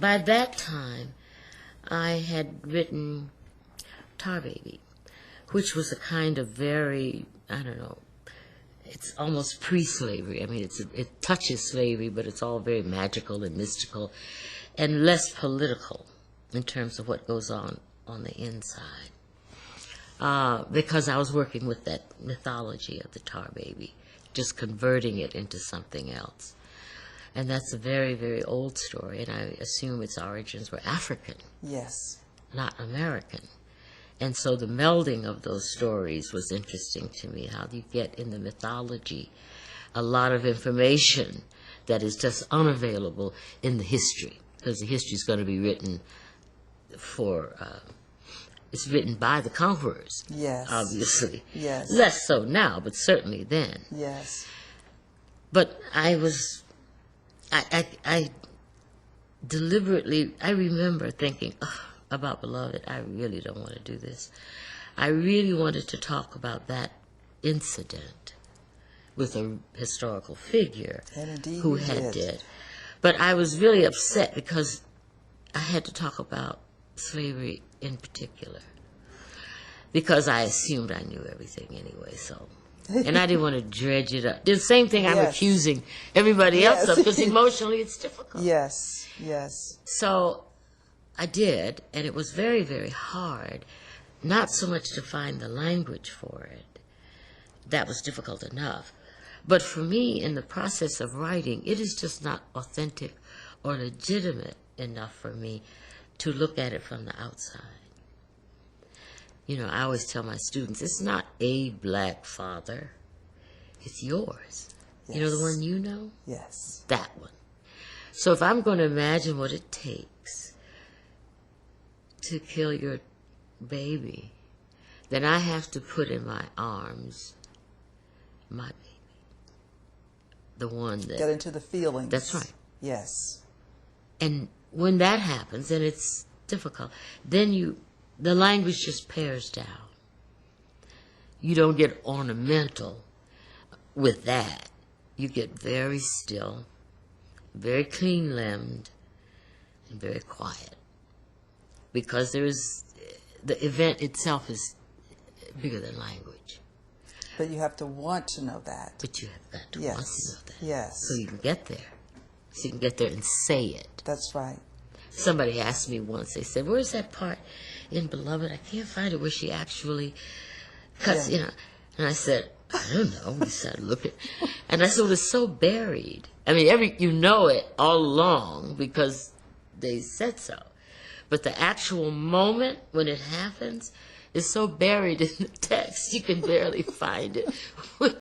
By that time, I had written Tar Baby, which was a kind of very, I don't know, it's almost pre-slavery. I mean, it touches slavery, but it's all very magical and mystical and less political in terms of what goes on the inside. Because I was working with that mythology of the Tar Baby, just converting it into something else. And that's a very, very old story, and I assume its origins were African. Yes. Not American. And so the melding of those stories was interesting to me, how you get in the mythology a lot of information that is just unavailable in the history, because the history is going to be written for, it's written by the conquerors, yes, obviously. Yes. Less so now, but certainly then. Yes. But I deliberately, I remember thinking, about Beloved, I really don't want to do this. I really wanted to talk about that incident with a historical figure who had did. But I was really upset because I had to talk about slavery in particular, because I assumed I knew everything anyway, so. And I didn't want to dredge it up. The same thing I'm accusing everybody else of, because emotionally it's difficult. Yes, yes. So I did, and it was very, very hard, not so much to find the language for it. That was difficult enough. But for me, in the process of writing, it is just not authentic or legitimate enough for me to look at it from the outside. You know, I always tell my students, it's not a black father, it's yours. Yes. You know the one you know? Yes. That one. So if I'm going to imagine what it takes to kill your baby, then I have to put in my arms my baby. The one that... Get into the feelings. That's right. Yes. And when that happens, then it's difficult. Then the language just pares down. You don't get ornamental with that. You get very still, very clean-limbed, and very quiet. Because the event itself is bigger than language. But you have to want to know that. But you have got to want to know that. Yes. So you can get there. So you can get there and say it. That's right. Somebody asked me once, they said, where's that part in Beloved? I can't find it where she actually cuts, you know. And I said, I don't know. We started looking. And I said, well, it's so buried. I mean, you know it all along because they said so. But the actual moment when it happens is so buried in the text, you can barely find it.